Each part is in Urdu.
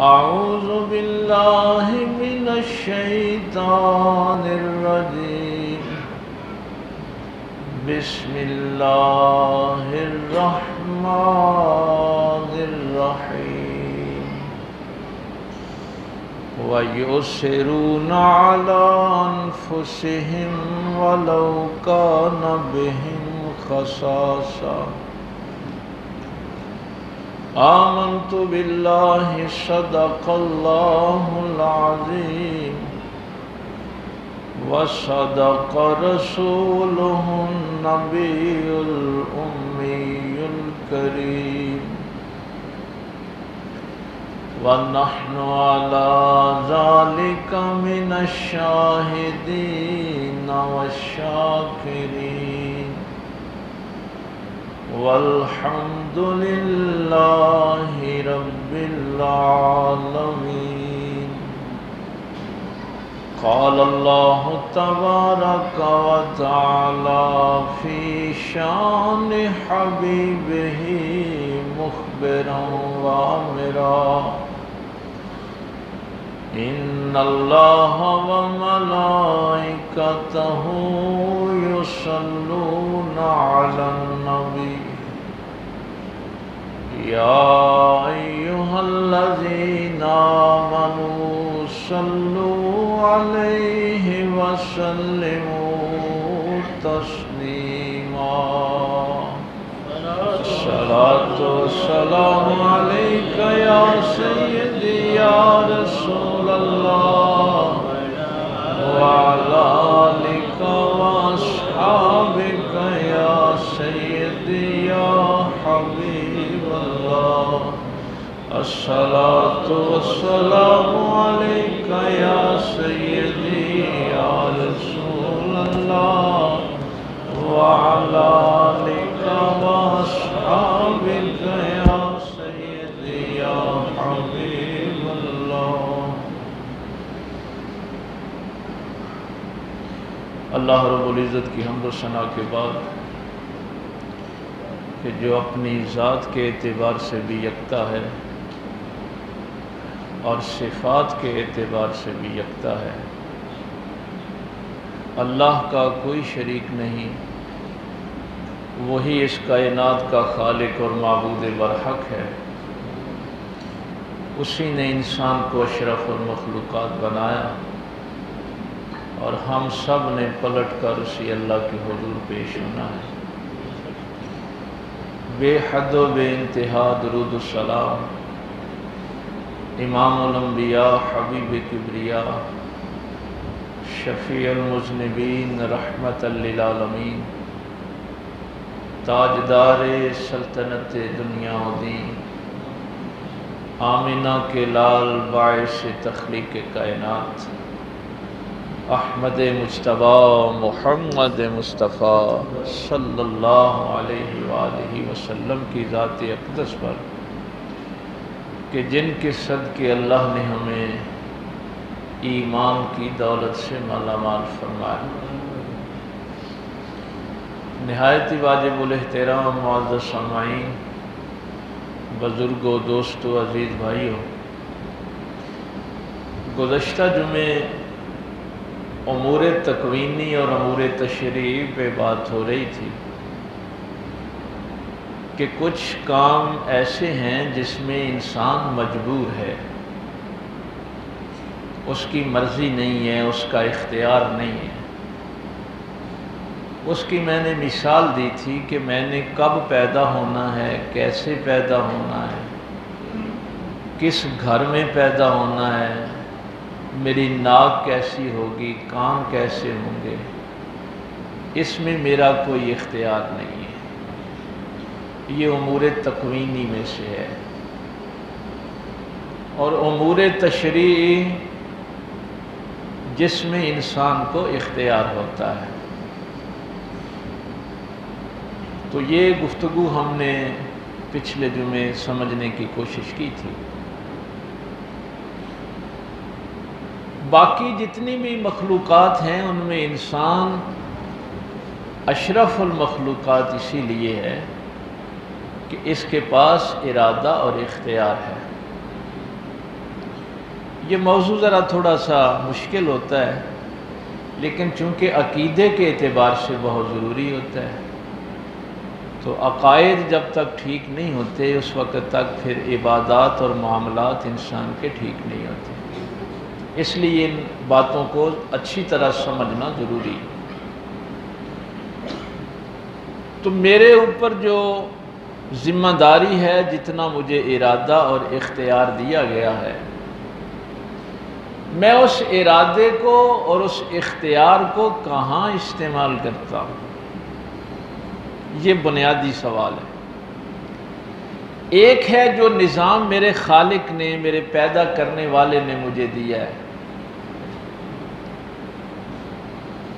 أعوذ بالله من الشيطان الرجيم. بسم الله الرحمن الرحيم. ويؤثرون على أنفسهم ولو كان بهم خصاصة. آمنت بالله صدق الله العظيم وصدق رسوله النبي الأمي الكريم ونحن على ذلك من الشاهدين والشاكرين والحمد لله رب العالمين. قال الله تبارك وتعالى في شان حبيبه مخبرا وآمرا: إن الله وملائكته يصلون على النبي يا أيها الذين آمنوا صلوا عليه وسلموا تسليما. الصلاة والسلام عليك يا سيدي يا رسول الله وعلى آلك وأصحابك يا سيدي يا حبيب الله. الصلاة والسلام عليك يا سيدي يا رسول الله وعلى آلك وأصحابك يا سيدي يا حبيب الله. اللہ رب العزت کی حمد و ثنا کے بعد کہ جو اپنی ذات کے اعتبار سے بھی یکتا ہے اور صفات کے اعتبار سے بھی یکتا ہے، اللہ کا کوئی شریک نہیں، وہی اس کائنات کا خالق اور معبود برحق ہے. اسی نے انسان کو اشرف المخلوقات بنایا اور ہم سب نے پلٹ کر اسی اللہ کے حضور پیش ہونا ہے. بے حد و بے انتہا درود و سلام امام الانبیاء حبیب کبریا شفیع المذنبین رحمت للعالمین تاجدار سلطنت دنیا و دین آمنہ کے لال باعث تخلیق کائنات احمد مجتبیٰ محمد مصطفیٰ صلی اللہ علیہ وآلہ وسلم کی ذات اقدس پر کہ جن کے صدقے اللہ نے ہمیں ایمان کی دولت سے مالا مال فرمایا. نہایت ہی واجب الاحترام معزز سامعین، بزرگوں، دوستوں، عزیز بھائیوں، گزشتہ جمعے امور تکوینی اور امور تشریعی پہ بات ہو رہی تھی کہ کچھ کام ایسے ہیں جس میں انسان مجبور ہے، اس کی مرضی نہیں ہے، اس کا اختیار نہیں ہے. اس کی میں نے مثال دی تھی کہ میں نے کب پیدا ہونا ہے، کیسے پیدا ہونا ہے، کس گھر میں پیدا ہونا ہے، میری ناک کیسی ہوگی، کان کیسے ہوں گے، اس میں میرا کوئی اختیار نہیں ہے. یہ امور تکوینی میں سے ہے. اور امور تشریعی جس میں انسان کو اختیار ہوتا ہے. تو یہ گفتگو ہم نے پچھلے جمعے سمجھنے کی کوشش کی تھی. باقی جتنی بھی مخلوقات ہیں ان میں انسان اشرف المخلوقات اسی لیے ہے کہ اس کے پاس ارادہ اور اختیار ہے. یہ موضوع ذرا تھوڑا سا مشکل ہوتا ہے، لیکن چونکہ عقیدے کے اعتبار سے بہت ضروری ہوتا ہے، تو عقائد جب تک ٹھیک نہیں ہوتے اس وقت تک پھر عبادات اور معاملات انسان کے ٹھیک نہیں ہوتے، اس لیے ان باتوں کو اچھی طرح سمجھنا ضروری ہے۔ تو میرے اوپر جو ذمہ داری ہے، جتنا مجھے ارادہ اور اختیار دیا گیا ہے، میں اس ارادے کو اور اس اختیار کو کہاں استعمال کرتا ہوں، یہ بنیادی سوال ہے۔ ایک ہے جو نظام میرے خالق نے، میرے پیدا کرنے والے نے مجھے دیا ہے،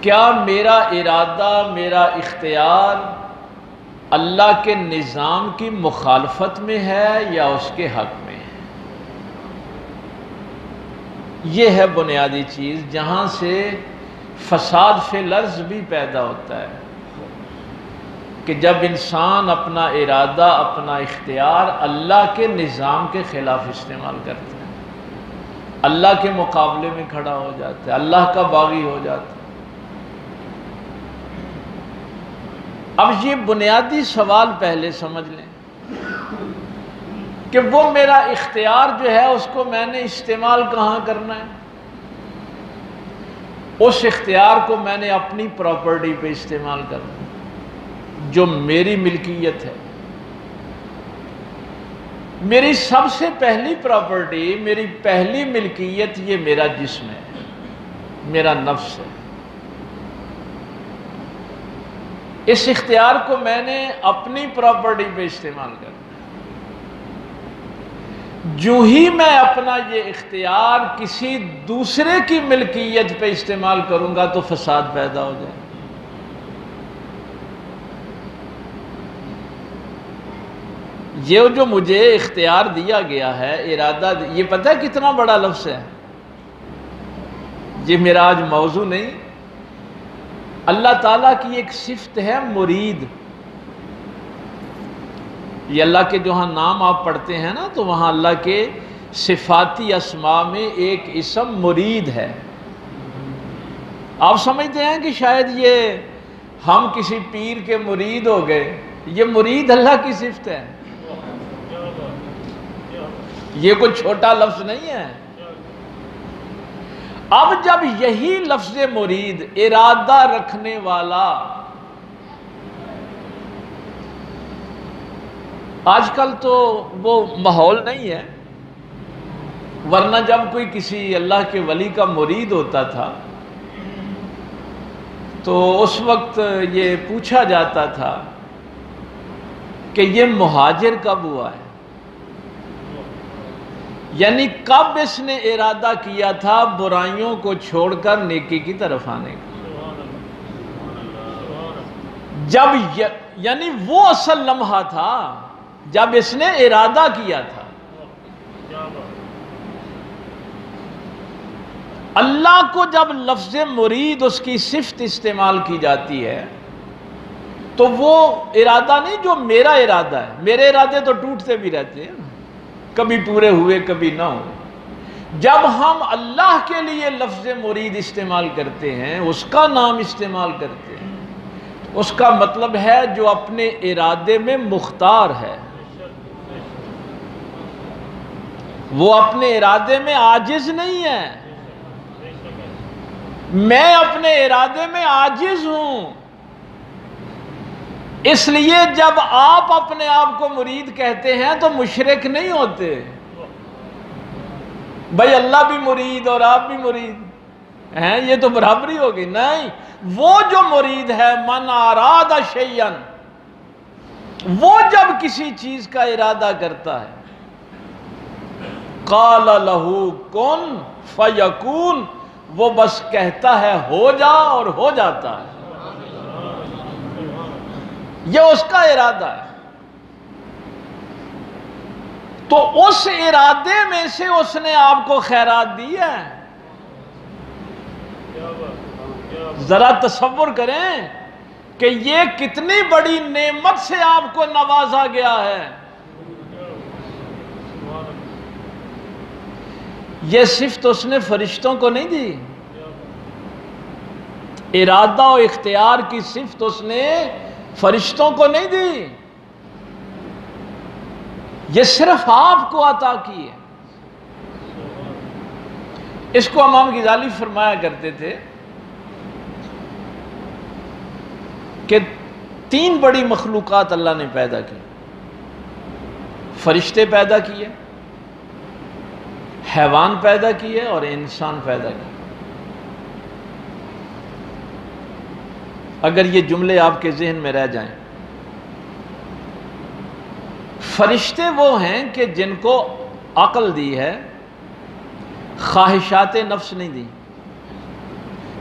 کیا میرا ارادہ، میرا اختیار اللہ کے نظام کی مخالفت میں ہے یا اس کے حق میں ہے؟ یہ ہے بنیادی چیز جہاں سے فساد فی الارض بھی پیدا ہوتا ہے، کہ جب انسان اپنا ارادہ، اپنا اختیار اللہ کے نظام کے خلاف استعمال کرتا ہے، اللہ کے مقابلے میں کھڑا ہو جاتا ہے، اللہ کا باغی ہو جاتا ہے۔ اب یہ بنیادی سوال پہلے سمجھ لیں کہ وہ میرا اختیار جو ہے اس کو میں نے استعمال کہاں کرنا ہے؟ اس اختیار کو میں نے اپنی پراپرٹی پہ استعمال کرنا ہے، جو میری ملکیت ہے۔ میری سب سے پہلی پراپرٹی، میری پہلی ملکیت، یہ میرا جسم ہے، میرا نفس ہے۔ اس اختیار کو میں نے اپنی پراپرٹی پہ استعمال کرنا۔ جو ہی میں اپنا یہ اختیار کسی دوسرے کی ملکیت پہ استعمال کروں گا تو فساد پیدا ہو جائے۔ یہ جو مجھے اختیار دیا گیا ہے، ارادہ، یہ پتہ ہے کتنا بڑا لفظ ہے؟ یہ میرا آج موضوع نہیں۔ اللہ تعالیٰ کی ایک صفت ہے مرید۔ یہ اللہ کے جو ہاں نام آپ پڑھتے ہیں نا، تو وہاں اللہ کے صفاتی اسماء میں ایک اسم مرید ہے۔ آپ سمجھتے ہیں کہ شاید یہ ہم کسی پیر کے مرید ہو گئے؟ یہ مرید اللہ کی صفت ہے، یہ کوئی چھوٹا لفظ نہیں ہے۔ اب جب یہی لفظ مرید، ارادہ رکھنے والا، آج کل تو وہ ماحول نہیں ہے، ورنہ جب کوئی کسی اللہ کے ولی کا مرید ہوتا تھا تو اس وقت یہ پوچھا جاتا تھا کہ یہ مہاجر کب ہوا ہے، یعنی کب اس نے ارادہ کیا تھا برائیوں کو چھوڑ کر نیکی کی طرف آنے کا، جب یعنی وہ اصل لمحہ تھا جب اس نے ارادہ کیا تھا۔ اللہ کو جب لفظ مرید، اس کی صفت استعمال کی جاتی ہے تو وہ ارادہ نہیں جو میرا ارادہ ہے۔ میرے ارادے تو ٹوٹتے بھی رہتے ہیں، کبھی پورے ہوئے کبھی نہ ہوئے۔ جب ہم اللہ کے لیے لفظ مرید استعمال کرتے ہیں، اس کا نام استعمال کرتے ہیں، اس کا مطلب ہے جو اپنے ارادے میں مختار ہے، وہ اپنے ارادے میں عاجز نہیں ہے۔ میں اپنے ارادے میں عاجز ہوں، اس لیے جب آپ اپنے آپ کو مرید کہتے ہیں تو مشرک نہیں ہوتے۔ بھائی اللہ بھی مرید اور آپ بھی مرید ہیں، یہ تو برابری ہوگی؟ نہیں، وہ جو مرید ہے، من اراد شیئا، وہ جب کسی چیز کا ارادہ کرتا ہے، قال لہ کن فیکون، وہ بس کہتا ہے ہو جا اور ہو جاتا ہے، یہ اس کا ارادہ ہے۔ تو اس ارادے میں سے اس نے آپ کو خیرات دی ہے۔ ذرا تصور کریں کہ یہ کتنی بڑی نعمت سے آپ کو نوازا گیا ہے۔ یہ صفت اس نے فرشتوں کو نہیں دی، ارادہ و اختیار کی صفت اس نے فرشتوں کو نہیں دی، یہ صرف آپ کو عطا کی ہے۔ اس کو امام غزالی فرمایا کرتے تھے کہ 3 بڑی مخلوقات اللہ نے پیدا کی، فرشتے پیدا کیے، حیوان پیدا کیے اور انسان پیدا کیے۔ اگر یہ جملے آپ کے ذہن میں رہ جائیں، فرشتے وہ ہیں کہ جن کو عقل دی ہے، خواہشات نفس نہیں دی۔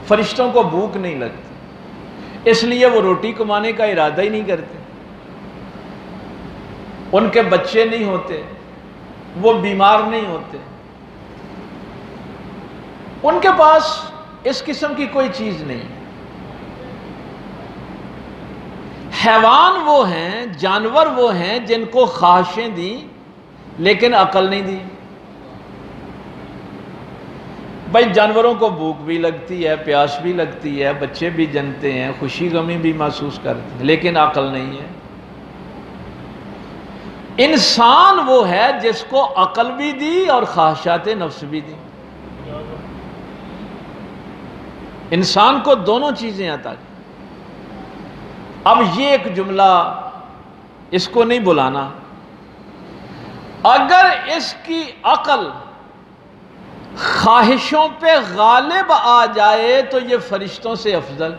فرشتوں کو بھوک نہیں لگتی، اس لیے وہ روٹی کمانے کا ارادہ ہی نہیں کرتے، ان کے بچے نہیں ہوتے، وہ بیمار نہیں ہوتے، ان کے پاس اس قسم کی کوئی چیز نہیں۔ حیوان وہ ہیں، جانور وہ ہیں جن کو خواہشیں دیں لیکن عقل نہیں دی۔ بھائی جانوروں کو بھوک بھی لگتی ہے، پیاس بھی لگتی ہے، بچے بھی جنتے ہیں، خوشی غمی بھی محسوس کرتے ہیں، لیکن عقل نہیں ہے۔ انسان وہ ہے جس کو عقل بھی دی اور خواہشات نفس بھی دی۔ انسان کو دونوں چیزیں عطا کی۔ اب یہ ایک جملہ، اس کو نہیں بلانا، اگر اس کی عقل خواہشوں پہ غالب آ جائے تو یہ فرشتوں سے افضل۔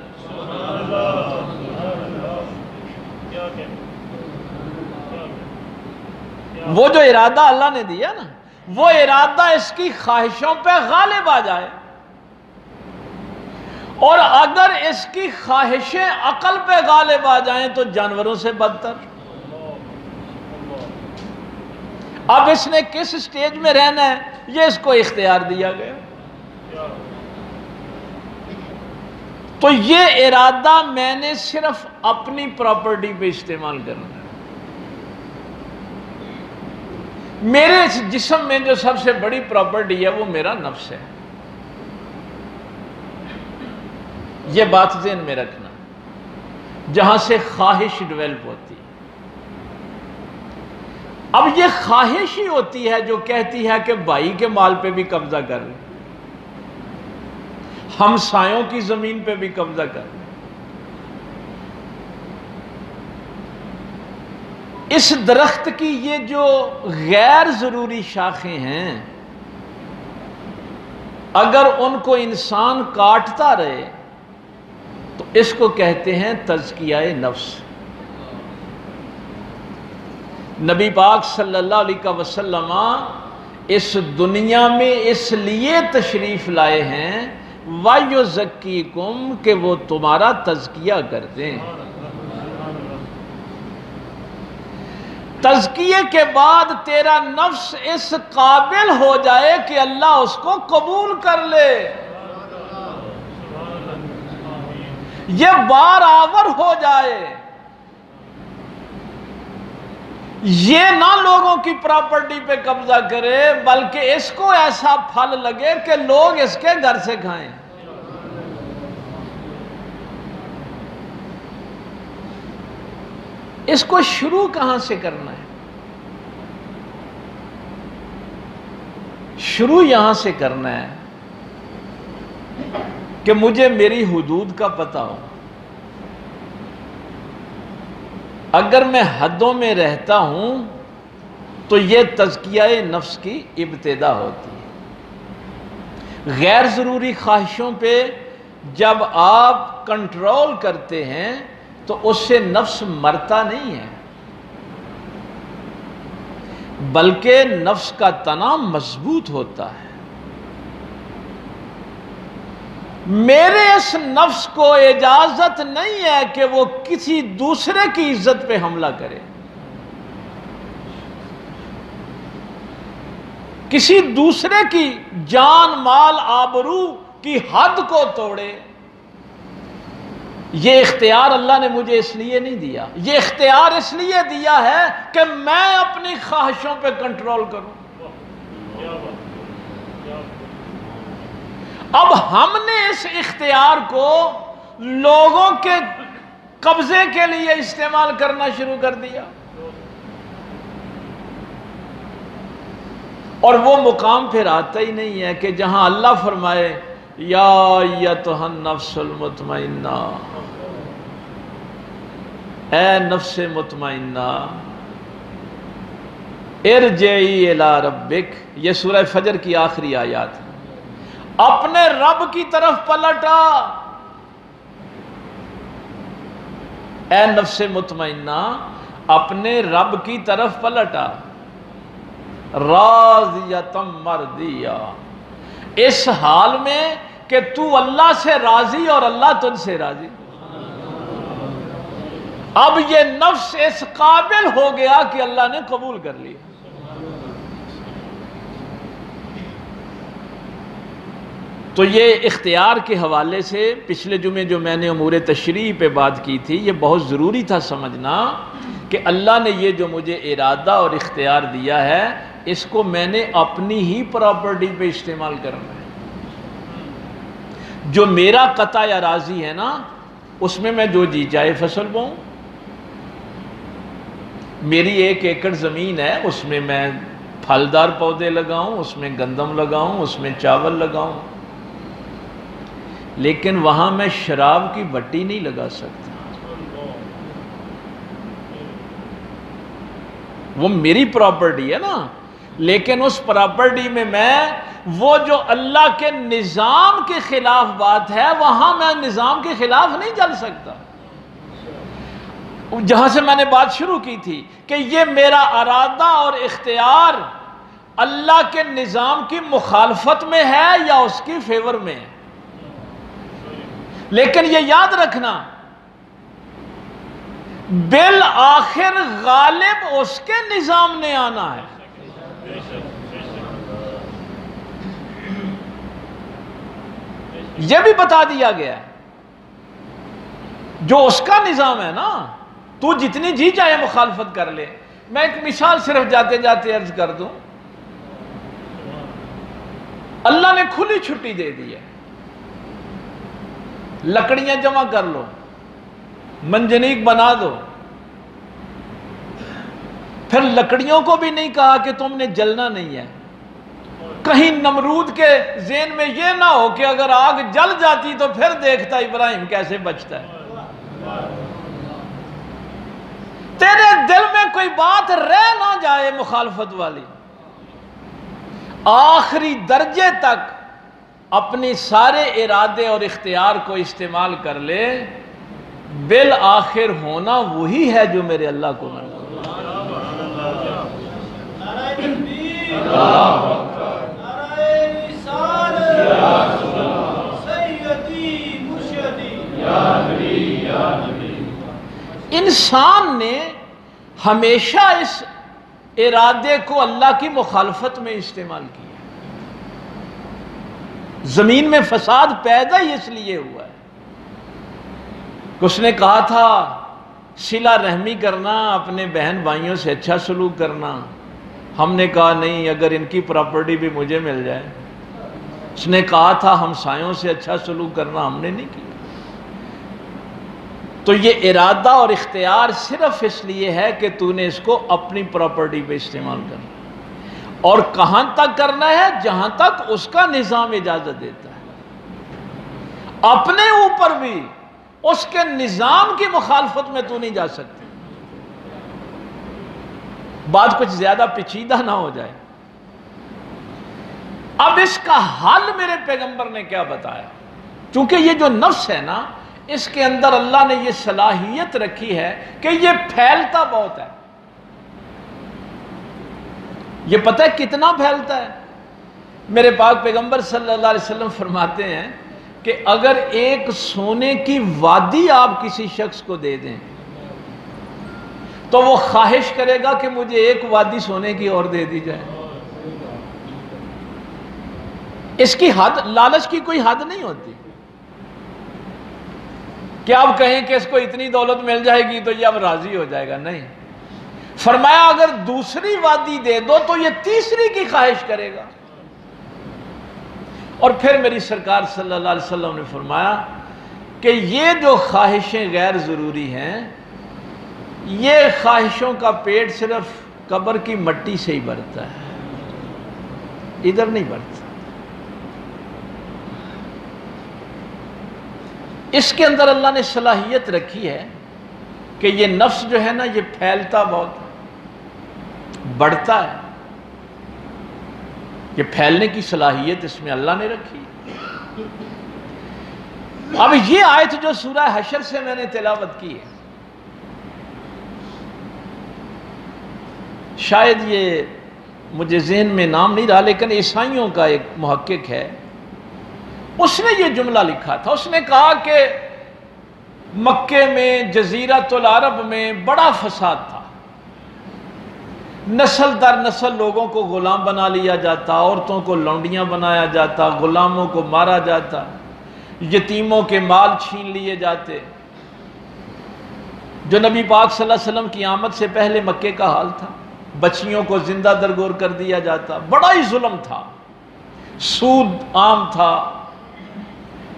وہ جو ارادہ اللہ نے دیا نا، وہ ارادہ اس کی خواہشوں پہ غالب آ جائے، اور اگر اس کی خواہشیں عقل پہ غالب آ جائیں تو جانوروں سے بدتر۔ اب اس نے کس سٹیج میں رہنا ہے، یہ اس کو اختیار دیا گیا۔ تو یہ ارادہ میں نے صرف اپنی پراپرٹی پہ استعمال کرنا ہے۔ میرے جسم میں جو سب سے بڑی پراپرٹی ہے وہ میرا نفس ہے، یہ بات ذہن میں رکھنا، جہاں سے خواہش ڈیولپ ہوتی ہے۔ اب یہ خواہش ہی ہوتی ہے جو کہتی ہے کہ بھائی کے مال پہ بھی قبضہ کر لیں، ہمسایوں کی زمین پہ بھی قبضہ کر لیں۔ اس درخت کی یہ جو غیر ضروری شاخیں ہیں، اگر ان کو انسان کاٹتا رہے تو اس کو کہتے ہیں تزکیہ نفس۔ نبی پاک صلی اللہ علیہ وسلم اس دنیا میں اس لیے تشریف لائے ہیں وَيُزَكِّيكُمْ کہ وہ تمہارا تزکیہ کرتے ہیں۔ تزکیے کے بعد تیرا نفس اس قابل ہو جائے کہ اللہ اس کو قبول کر لے، یہ بارآور ہو جائے، یہ نہ لوگوں کی پراپرٹی پہ قبضہ کرے بلکہ اس کو ایسا پھل لگے کہ لوگ اس کے گھر سے کھائیں۔ اس کو شروع کہاں سے کرنا ہے؟ شروع یہاں سے کرنا ہے کہ مجھے میری حدود کا پتہ ہو۔ اگر میں حدوں میں رہتا ہوں تو یہ تزکیہ نفس کی ابتدا ہوتی ہے۔ غیر ضروری خواہشوں پہ جب آپ کنٹرول کرتے ہیں تو اس سے نفس مرتا نہیں ہے، بلکہ نفس کا تنا مضبوط ہوتا ہے۔ میرے اس نفس کو اجازت نہیں ہے کہ وہ کسی دوسرے کی عزت پہ حملہ کرے، کسی دوسرے کی جان مال آبرو کی حد کو توڑے۔ یہ اختیار اللہ نے مجھے اس لیے نہیں دیا، یہ اختیار اس لیے دیا ہے کہ میں اپنی خواہشوں پہ کنٹرول کروں۔ اب ہم نے اس اختیار کو لوگوں کے قبضے کے لیے استعمال کرنا شروع کر دیا، اور وہ مقام پھر آتا ہی نہیں ہے کہ جہاں اللہ فرمائے یا ایتھا النفس المطمئنہ، اے نفس مطمئنہ ارجعی الی ربک، یہ سورہ فجر کی آخری آیات ہے، اپنے رب کی طرف پلٹا، اے نفس مطمئنہ اپنے رب کی طرف پلٹا، راضیۃ مرضیہ، اس حال میں کہ تو اللہ سے راضی اور اللہ تجھ سے راضی۔ اب یہ نفس اس قابل ہو گیا کہ اللہ نے قبول کر لیا۔ تو یہ اختیار کے حوالے سے پچھلے جمعے جو میں نے امور تشریع پہ بات کی تھی، یہ بہت ضروری تھا سمجھنا کہ اللہ نے یہ جو مجھے ارادہ اور اختیار دیا ہے، اس کو میں نے اپنی ہی پراپرٹی پہ استعمال کرنا ہے۔ جو میرا قطع اراضی ہے نا، اس میں میں جو جی چاہے فصل بوؤں۔ میری 1 ایکڑ زمین ہے، اس میں میں پھلدار پودے لگاؤں، اس میں گندم لگاؤں، اس میں چاول لگاؤں، لیکن وہاں میں شراب کی بٹی نہیں لگا سکتا۔ وہ میری پراپرٹی ہے نا، لیکن اس پراپرٹی میں وہ جو اللہ کے نظام کے خلاف بات ہے، وہاں میں نظام کے خلاف نہیں چل سکتا۔ جہاں سے میں نے بات شروع کی تھی کہ یہ میرا ارادہ اور اختیار اللہ کے نظام کی مخالفت میں ہے یا اس کی فیور میں ہے، لیکن یہ یاد رکھنا بالآخر غالب اس کے نظام نے آنا ہے۔ یہ بھی بتا دیا گیا ہے جو اس کا نظام ہے نا، تو جتنی جی چاہے مخالفت کر لے۔ میں ایک مثال صرف جاتے جاتے عرض کر دوں، اللہ نے کھلی چھٹی دے دی ہے، لکڑیاں جمع کر لو، منجنیق بنا دو، پھر لکڑیوں کو بھی نہیں کہا کہ تم نے جلنا نہیں ہے۔ کہیں نمرود کے ذہن میں یہ نہ ہو کہ اگر آگ جل جاتی تو پھر دیکھتا ابراہیم کیسے بچتا ہے۔ تیرے دل میں کوئی بات رہ نہ جائے مخالفت والی، آخری درجے تک اپنی سارے ارادے اور اختیار کو استعمال کر لے، بالآخر ہونا وہی ہے جو میرے اللہ کو منظور۔ انسان نے ہمیشہ اس ارادے کو اللہ کی مخالفت میں استعمال کیا۔ زمین میں فساد پیدا ہی اس لیے ہوا ہے کہ اس نے کہا تھا صلہ رحمی کرنا، اپنے بہن بھائیوں سے اچھا سلوک کرنا۔ ہم نے کہا نہیں، اگر ان کی پراپرٹی بھی مجھے مل جائے۔ اس نے کہا تھا ہمسایوں سے اچھا سلوک کرنا، ہم نے نہیں کیا۔ تو یہ ارادہ اور اختیار صرف اس لیے ہے کہ تو نے اس کو اپنی پراپرٹی پہ استعمال کرنا، اور کہاں تک کرنا ہے؟ جہاں تک اس کا نظام اجازت دیتا ہے۔ اپنے اوپر بھی اس کے نظام کی مخالفت میں تو نہیں جا سکتی۔ بات کچھ زیادہ پیچیدہ نہ ہو جائے۔ اب اس کا حل میرے پیغمبر نے کیا بتایا؟ چونکہ یہ جو نفس ہے نا، اس کے اندر اللہ نے یہ صلاحیت رکھی ہے کہ یہ پھیلتا بہت ہے۔ یہ پتہ ہے کتنا پھیلتا ہے؟ میرے پاک پیغمبر صلی اللہ علیہ وسلم فرماتے ہیں کہ اگر ایک سونے کی وادی آپ کسی شخص کو دے دیں تو وہ خواہش کرے گا کہ مجھے ایک وادی سونے کی اور دے دی جائے۔ اس کی حد، لالچ کی کوئی حد نہیں ہوتی کہ آپ کہیں کہ اس کو اتنی دولت مل جائے گی تو یہ اب راضی ہو جائے گا، نہیں۔ فرمایا اگر دوسری وادی دے دو تو یہ تیسری کی خواہش کرے گا۔ اور پھر میری سرکار صلی اللہ علیہ وسلم نے فرمایا کہ یہ جو خواہشیں غیر ضروری ہیں، یہ خواہشوں کا پیٹ صرف قبر کی مٹی سے ہی بھرتا ہے، ادھر نہیں بھرتا۔ اس کے اندر اللہ نے صلاحیت رکھی ہے کہ یہ نفس جو ہے نا، یہ پھیلتا بہت ہے، بڑھتا ہے، یہ پھیلنے کی صلاحیت اس میں اللہ نے رکھی۔ اب یہ آیت جو سورہ حشر سے میں نے تلاوت کی ہے، شاید یہ مجھے ذہن میں نام نہیں رہا، لیکن عیسائیوں کا ایک محقق ہے، اس نے یہ جملہ لکھا تھا۔ اس نے کہا کہ مکے میں، جزیرۃ العرب میں بڑا فساد تھا، نسل در نسل لوگوں کو غلام بنا لیا جاتا، عورتوں کو لونڈیاں بنایا جاتا، غلاموں کو مارا جاتا، یتیموں کے مال چھین لیے جاتے، جو نبی پاک صلی اللہ علیہ وسلم کی آمد سے پہلے مکے کا حال تھا۔ بچیوں کو زندہ درگور کر دیا جاتا، بڑا ہی ظلم تھا، سود عام تھا،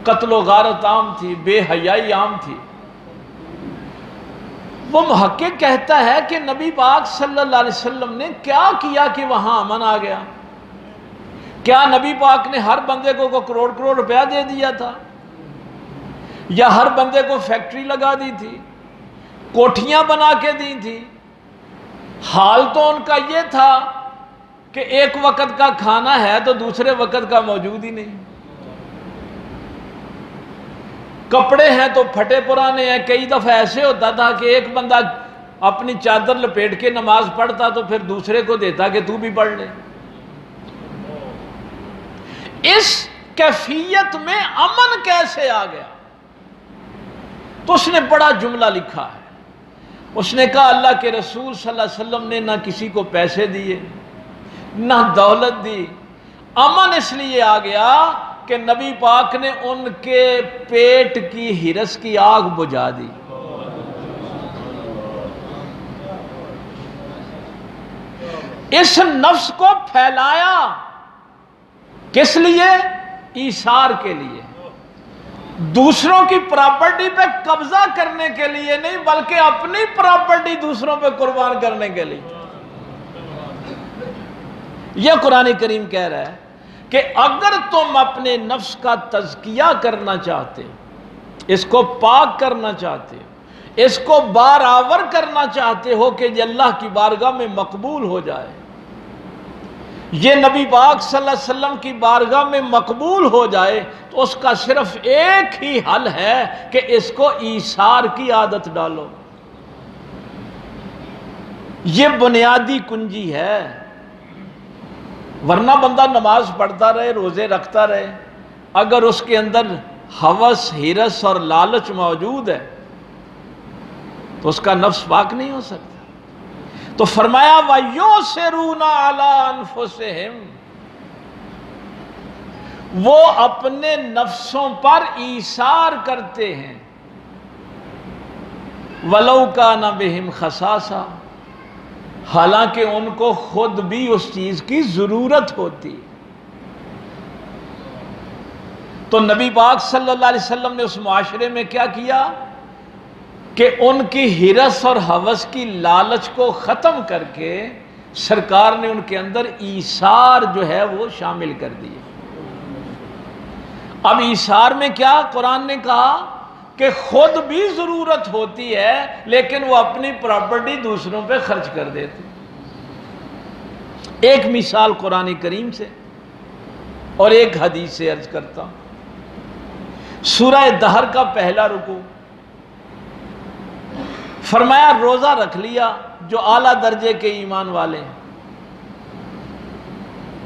قتل و غارت عام تھی، بے حیائی عام تھی۔ وہ محقق کہتا ہے کہ نبی پاک صلی اللہ علیہ وسلم نے کیا کیا کہ وہاں امن آ گیا؟ کیا نبی پاک نے ہر بندے کو کروڑ کروڑ روپیہ دے دیا تھا، یا ہر بندے کو فیکٹری لگا دی تھی، کوٹھیاں بنا کے دی تھی؟ حال تو ان کا یہ تھا کہ ایک وقت کا کھانا ہے تو دوسرے وقت کا موجود ہی نہیں، کپڑے ہیں تو پھٹے پرانے ہیں۔ کئی دفعہ ایسے ہوتا تھا کہ ایک بندہ اپنی چادر لپیٹ کے نماز پڑھتا تو پھر دوسرے کو دیتا کہ تو بھی پڑھ لے۔ اس کیفیت میں امن کیسے آ گیا؟ تو اس نے بڑا جملہ لکھا ہے۔ اس نے کہا اللہ کے رسول صلی اللہ علیہ وسلم نے نہ کسی کو پیسے دیے، نہ دولت دی، امن اس لیے آ گیا کہ نبی پاک نے ان کے پیٹ کی ہرس کی آگ بجھا دی۔ اس نفس کو پھیلایا کس لیے؟ ایثار کے لیے، دوسروں کی پراپرٹی پہ قبضہ کرنے کے لیے نہیں، بلکہ اپنی پراپرٹی دوسروں پہ قربان کرنے کے لیے۔ یہ قرآن کریم کہہ رہا ہے کہ اگر تم اپنے نفس کا تزکیہ کرنا چاہتے، اس کو پاک کرنا چاہتے، اس کو بارآور کرنا چاہتے ہو کہ یہ اللہ کی بارگاہ میں مقبول ہو جائے، یہ نبی پاک صلی اللہ علیہ وسلم کی بارگاہ میں مقبول ہو جائے، تو اس کا صرف ایک ہی حل ہے کہ اس کو ایثار کی عادت ڈالو۔ یہ بنیادی کنجی ہے، ورنہ بندہ نماز پڑھتا رہے، روزے رکھتا رہے، اگر اس کے اندر ہوس، ہرس اور لالچ موجود ہے تو اس کا نفس پاک نہیں ہو سکتا۔ تو فرمایا وَيُؤْثِرُونَ عَلَىٰ أَنفُسِهِمْ، وہ اپنے نفسوں پر ایثار کرتے ہیں، وَلَوْ كَانَ بِهِمْ خَصَاصَةٌ، حالانکہ ان کو خود بھی اس چیز کی ضرورت ہوتی۔ تو نبی پاک صلی اللہ علیہ وسلم نے اس معاشرے میں کیا کیا کہ ان کی ہرس اور ہوس کی لالچ کو ختم کر کے سرکار نے ان کے اندر ایثار جو ہے وہ شامل کر دیا۔ اب ایثار میں کیا؟ قرآن نے کہا کہ خود بھی ضرورت ہوتی ہے لیکن وہ اپنی پراپرٹی دوسروں پہ خرچ کر دیتے۔ ایک مثال قرآن کریم سے اور ایک حدیث سے عرض کرتا ہوں۔ سورہ دہر کا پہلا رکوع، فرمایا روزہ رکھ لیا جو اعلیٰ درجے کے ایمان والے ہیں،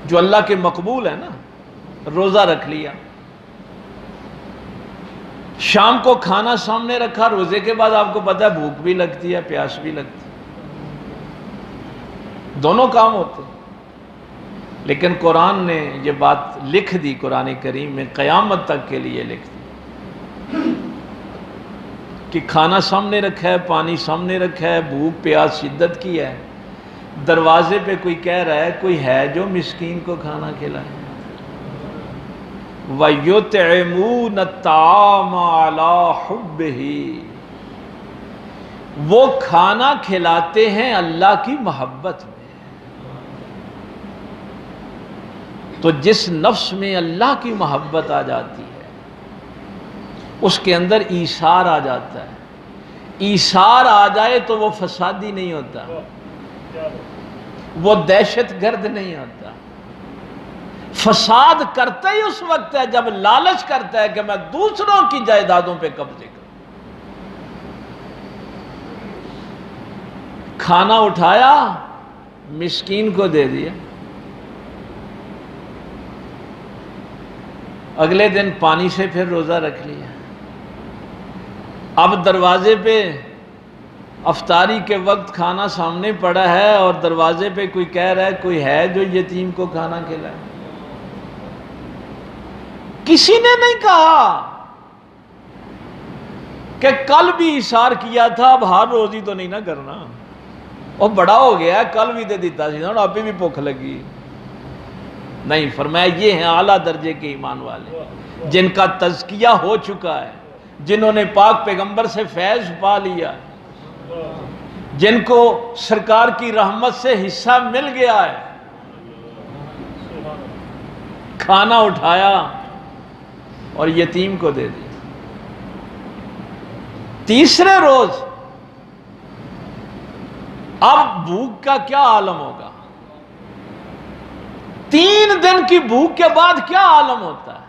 جو اللہ کے مقبول ہیں نا، روزہ رکھ لیا، شام کو کھانا سامنے رکھا۔ روزے کے بعد آپ کو پتہ ہے بھوک بھی لگتی ہے، پیاس بھی لگتی ہے، دونوں کام ہوتے ہیں، لیکن قرآن نے یہ بات لکھ دی، قرآن کریم میں قیامت تک کے لیے لکھ دی کہ کھانا سامنے رکھا ہے، پانی سامنے رکھا ہے، بھوک پیاس شدت کی ہے، دروازے پہ کوئی کہہ رہا ہے کوئی ہے جو مسکین کو کھانا کھلائے، وَيُطْعِمُونَ الطَّعَامَ عَلَى حُبِّهِ، وہ کھانا کھلاتے ہیں اللہ کی محبت میں۔ تو جس نفس میں اللہ کی محبت آ جاتی ہے اس کے اندر ایثار آ جاتا ہے۔ ایثار آ جائے تو وہ فسادی نہیں ہوتا، وہ دہشت گرد نہیں ہوتا۔ فساد کرتا ہی اس وقت ہے جب لالچ کرتا ہے کہ میں دوسروں کی جائیدادوں پہ قبضے کروں۔ کھانا اٹھایا مسکین کو دے دیا، اگلے دن پانی سے پھر روزہ رکھ لیا، اب دروازے پہ افطاری کے وقت کھانا سامنے پڑا ہے اور دروازے پہ کوئی کہہ رہا ہے کوئی ہے جو یتیم کو کھانا کھلائے۔ کسی نے نہیں کہا کہ کل بھی ایثار کیا تھا اب ہر روز ہی تو نہیں نہ کرنا، وہ بڑا ہو گیا ہے کل بھی دے دیتا سی نا ابھی بھی بھوک لگی۔ نہیں، فرمایا یہ ہیں اعلیٰ درجے کے ایمان والے جن کا تزکیہ ہو چکا ہے، جنہوں نے پاک پیغمبر سے فیض پا لیا، جن کو سرکار کی رحمت سے حصہ مل گیا ہے۔ کھانا اٹھایا اور یتیم کو دے دیا۔ تیسرے روز اب بھوک کا کیا عالم ہوگا؟ 3 دن کی بھوک کے بعد کیا عالم ہوتا ہے؟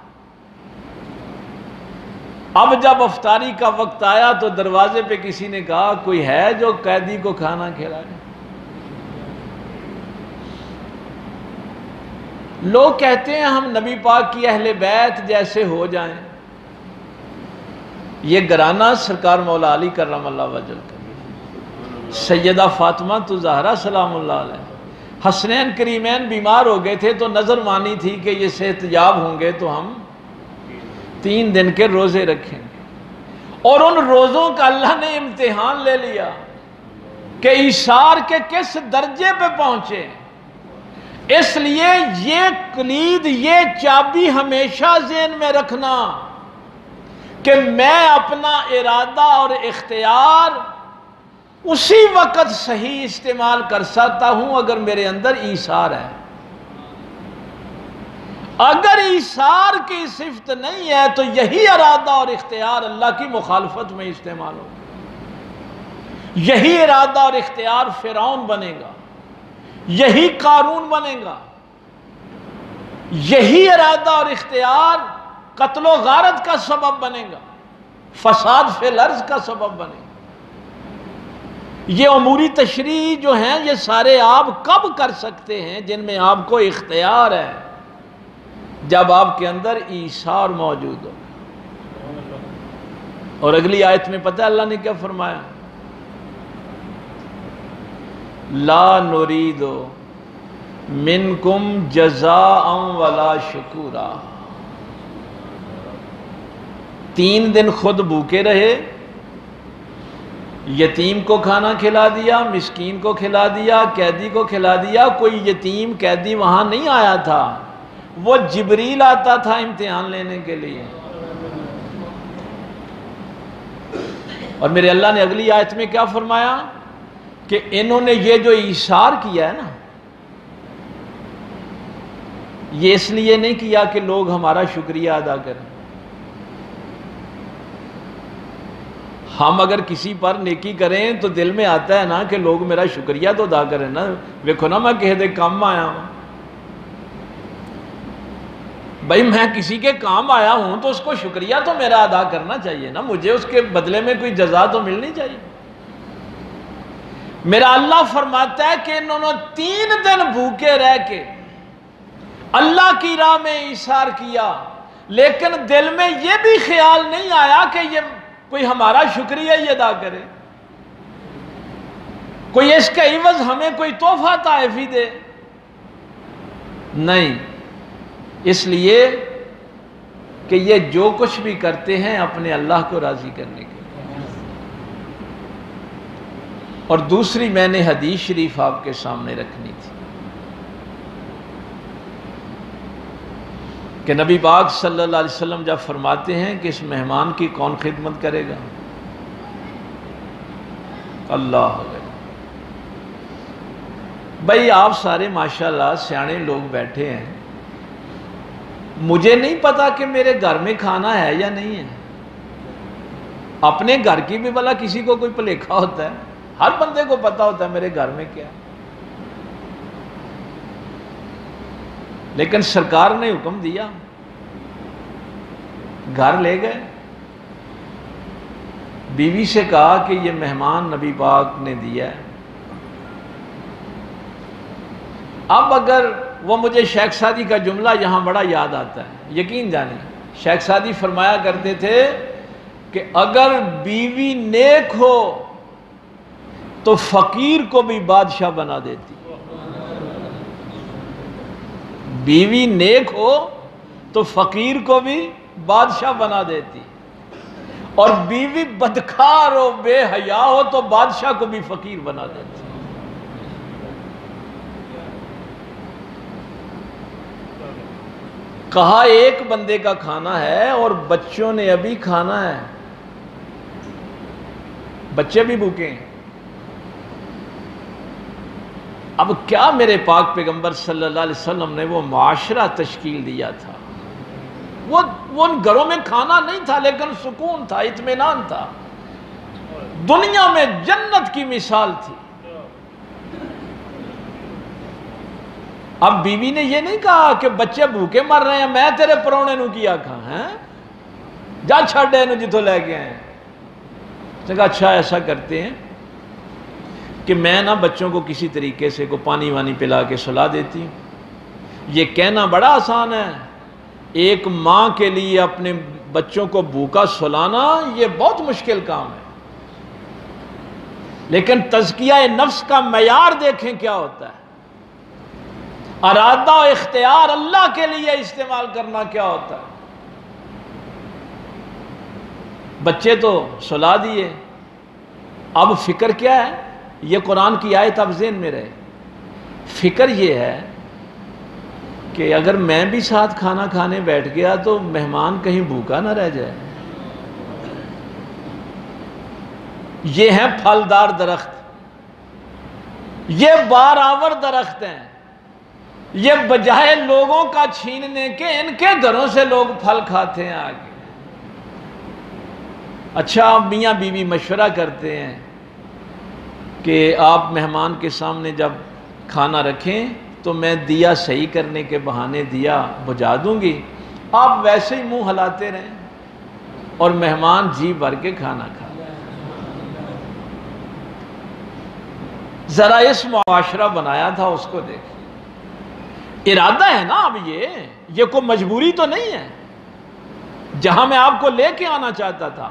اب جب افطاری کا وقت آیا تو دروازے پہ کسی نے کہا کوئی ہے جو قیدی کو کھانا کھلائے۔ لوگ کہتے ہیں ہم نبی پاک کی اہل بیت جیسے ہو جائیں۔ یہ گرانہ سرکار مولا علی کرم اللہ وجل کا، سیدہ فاطمہ تو زہرا سلام اللہ علیہ، حسنین کریمین بیمار ہو گئے تھے تو نظر مانی تھی کہ یہ صحتیاب ہوں گے تو ہم 3 دن کے روزے رکھیں گے، اور ان روزوں کا اللہ نے امتحان لے لیا کہ ایثار کے کس درجے پہ پہنچے۔ اس لیے یہ کلید، یہ چابی ہمیشہ ذہن میں رکھنا کہ میں اپنا ارادہ اور اختیار اسی وقت صحیح استعمال کر سکتا ہوں اگر میرے اندر ایثار ہے۔ اگر ایثار کی صفت نہیں ہے تو یہی ارادہ اور اختیار اللہ کی مخالفت میں استعمال ہوگا، یہی ارادہ اور اختیار فرعون بنے گا، یہی قارون بنے گا، یہی ارادہ اور اختیار قتل و غارت کا سبب بنے گا، فساد فی الارض کا سبب بنے گا۔ یہ اموری تشریع جو ہیں یہ سارے آپ کب کر سکتے ہیں جن میں آپ کو اختیار ہے؟ جب آپ کے اندر ایثار موجود ہو۔ اور اگلی آیت میں پتہ ہے اللہ نے کیا فرمایا؟ لا نرید منکم جزاء ولا شکورا۔ 3 دن خود بھوکے رہے، یتیم کو کھانا کھلا دیا، مسکین کو کھلا دیا، قیدی کو کھلا دیا۔ کوئی یتیم قیدی وہاں نہیں آیا تھا، وہ جبریل آتا تھا امتحان لینے کے لیے۔ اور میرے اللہ نے اگلی آیت میں کیا فرمایا کہ انہوں نے یہ جو ایثار کیا ہے نا، یہ اس لیے نہیں کیا کہ لوگ ہمارا شکریہ ادا کریں۔ ہم اگر کسی پر نیکی کریں تو دل میں آتا ہے نا کہ لوگ میرا شکریہ تو ادا کریں نا، دیکھو نا میں کہہ دے کام آیا ہوں، بھائی میں کسی کے کام آیا ہوں تو اس کو شکریہ تو میرا ادا کرنا چاہیے نا، مجھے اس کے بدلے میں کوئی جزا تو ملنی چاہیے۔ میرا اللہ فرماتا ہے کہ انہوں نے 3 دن بھوکے رہ کے اللہ کی راہ میں ایثار کیا، لیکن دل میں یہ بھی خیال نہیں آیا کہ یہ کوئی ہمارا شکریہ ہی ادا کرے، کوئی اس کا عوض ہمیں کوئی تحفہ طائفی دے۔ نہیں، اس لیے کہ یہ جو کچھ بھی کرتے ہیں اپنے اللہ کو راضی کرنے کے لیے۔ اور دوسری میں نے حدیث شریف آپ کے سامنے رکھنی تھی۔ کہ نبی پاک صلی اللہ علیہ وسلم جب فرماتے ہیں کہ اس مہمان کی کون خدمت کرے گا؟ اللہ اکبر۔ بھائی آپ سارے ماشاءاللہ سیانے لوگ بیٹھے ہیں، مجھے نہیں پتا کہ میرے گھر میں کھانا ہے یا نہیں ہے۔ اپنے گھر کی بھی بھلا کسی کو کوئی بھلیکھا ہوتا ہے؟ ہر بندے کو پتا ہوتا ہے میرے گھر میں کیا ہے۔ لیکن سرکار نے حکم دیا، گھر لے گئے، بیوی سے کہا کہ یہ مہمان نبی پاک نے دیا ہے۔ اب اگر وہ مجھے شیخ سعدی کا جملہ یہاں بڑا یاد آتا ہے، یقین جانیں شیخ سعدی فرمایا کرتے تھے کہ اگر بیوی نیک ہو تو فقیر کو بھی بادشاہ بنا دیتی۔ بیوی نیک ہو تو فقیر کو بھی بادشاہ بنا دیتی، اور بیوی بدکار ہو بے حیا ہو تو بادشاہ کو بھی فقیر بنا دیتی۔ کہا ایک بندے کا کھانا ہے اور بچوں نے ابھی کھانا ہے، بچے بھی بھوکے ہیں۔ اب کیا میرے پاک پیغمبر صلی اللہ علیہ وسلم نے وہ معاشرہ تشکیل دیا تھا، وہ ان گھروں میں کھانا نہیں تھا لیکن سکون تھا، اطمینان تھا، دنیا میں جنت کی مثال تھی۔ اب بیوی نے یہ نہیں کہا کہ بچے بھوکے مر رہے ہیں میں تیرے پرونے نو کیا کھا ہیں، جا چھڑے نو جتوں لے گئے ہیں۔ کہا اچھا ایسا کرتے ہیں کہ میں نا بچوں کو کسی طریقے سے کو پانی وانی پلا کے سلا دیتی ہوں۔ یہ کہنا بڑا آسان ہے، ایک ماں کے لیے اپنے بچوں کو بھوکا سلانا یہ بہت مشکل کام ہے، لیکن تزکیہ نفس کا معیار دیکھیں کیا ہوتا ہے، ارادہ و اختیار اللہ کے لیے استعمال کرنا کیا ہوتا ہے۔ بچے تو سلا دیے، اب فکر کیا ہے؟ یہ قرآن کی آیت اب ذہن میں رہے، فکر یہ ہے کہ اگر میں بھی ساتھ کھانا کھانے بیٹھ گیا تو مہمان کہیں بھوکا نہ رہ جائے۔ یہ ہیں پھلدار درخت، یہ بار آور درخت ہیں، یہ بجائے لوگوں کا چھیننے کے ان کے گھروں سے لوگ پھل کھاتے ہیں آگے۔ اچھا آپ میاں بیوی مشورہ کرتے ہیں کہ آپ مہمان کے سامنے جب کھانا رکھیں تو میں دیا صحیح کرنے کے بہانے دیا بجھا دوں گی، آپ ویسے ہی منہ ہلاتے رہیں اور مہمان جی بھر کے کھانا کھا۔ ذرا اس معاشرہ بنایا تھا اس کو دیکھ، ارادہ ہے نا اب یہ کوئی مجبوری تو نہیں ہے۔ جہاں میں آپ کو لے کے آنا چاہتا تھا،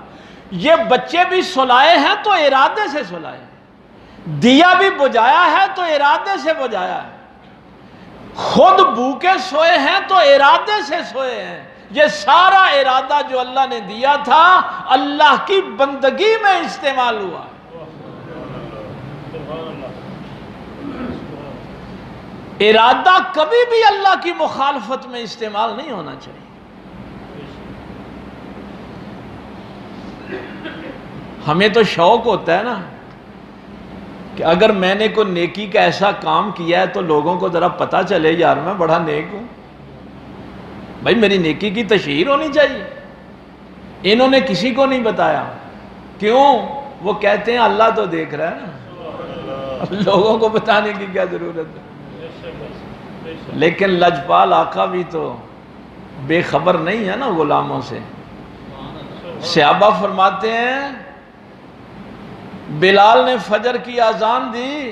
یہ بچے بھی سلائے ہیں تو ارادے سے سلائے ہیں، دیا بھی بجھایا ہے تو ارادے سے بجھایا ہے، خود بھوکے سوئے ہیں تو ارادے سے سوئے ہیں۔ یہ سارا ارادہ جو اللہ نے دیا تھا اللہ کی بندگی میں استعمال ہوا۔ ارادہ کبھی بھی اللہ کی مخالفت میں استعمال نہیں ہونا چاہیے۔ ہمیں تو شوق ہوتا ہے نا کہ اگر میں نے کوئی نیکی کا ایسا کام کیا ہے تو لوگوں کو ذرا پتہ چلے یار میں بڑا نیک ہوں، بھائی میری نیکی کی تشہیر ہونی چاہیے۔ انہوں نے کسی کو نہیں بتایا، کیوں؟ وہ کہتے ہیں اللہ تو دیکھ رہا ہے نا، لوگوں کو بتانے کی کیا ضرورت ہے۔ لیکن لجپال آقا بھی تو بے خبر نہیں ہے نا غلاموں سے۔ صحابہ فرماتے ہیں بلال نے فجر کی اذان دی،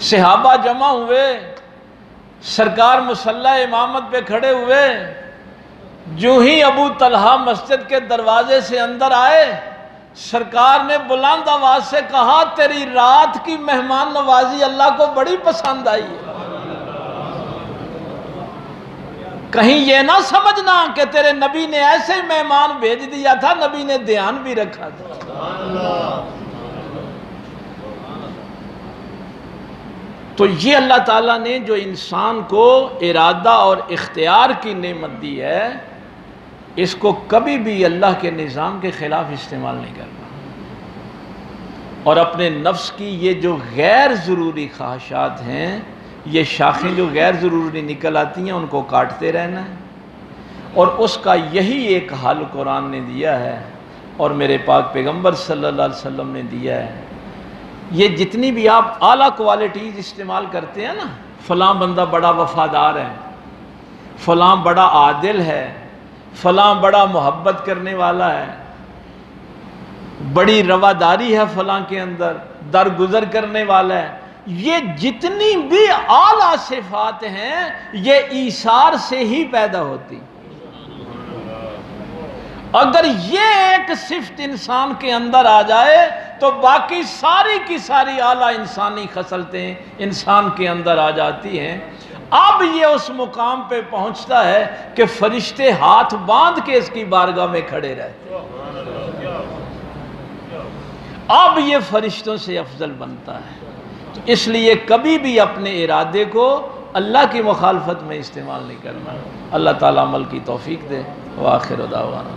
صحابہ جمع ہوئے، سرکار مصلی امامت پہ کھڑے ہوئے، جو ہی ابو طلحہ مسجد کے دروازے سے اندر آئے سرکار نے بلند آواز سے کہا تیری رات کی مہمان نوازی اللہ کو بڑی پسند آئی ہے، کہیں یہ نہ سمجھنا کہ تیرے نبی نے ایسے ہی مہمان بھیج دیا تھا، نبی نے دھیان بھی رکھا تھا۔ تو یہ اللہ تعالیٰ نے جو انسان کو ارادہ اور اختیار کی نعمت دی ہے، اس کو کبھی بھی اللہ کے نظام کے خلاف استعمال نہیں کرنا، اور اپنے نفس کی یہ جو غیر ضروری خواہشات ہیں، یہ شاخیں جو غیر ضروری نکل آتی ہیں، ان کو کاٹتے رہنا ہے، اور اس کا یہی ایک حل قرآن نے دیا ہے اور میرے پاک پیغمبر صلی اللہ علیہ وسلم نے دیا ہے۔ یہ جتنی بھی آپ اعلیٰ کوالٹیز استعمال کرتے ہیں نا، فلاں بندہ بڑا وفادار ہے، فلاں بڑا عادل ہے، فلاں بڑا محبت کرنے والا ہے، بڑی رواداری ہے فلاں کے اندر، درگزر کرنے والا ہے، یہ جتنی بھی اعلیٰ صفات ہیں یہ ایثار سے ہی پیدا ہوتی۔ اگر یہ ایک صفت انسان کے اندر آ جائے تو باقی ساری کی ساری اعلیٰ انسانی خصلتیں انسان کے اندر آ جاتی ہیں۔ اب یہ اس مقام پہ پہنچتا ہے کہ فرشتے ہاتھ باندھ کے اس کی بارگاہ میں کھڑے رہتے ہیں، اب یہ فرشتوں سے افضل بنتا ہے۔ تو اس لیے کبھی بھی اپنے ارادے کو اللہ کی مخالفت میں استعمال نہیں کرنا۔ اللہ تعالیٰ عمل کی توفیق دے۔ وآخر دعوانا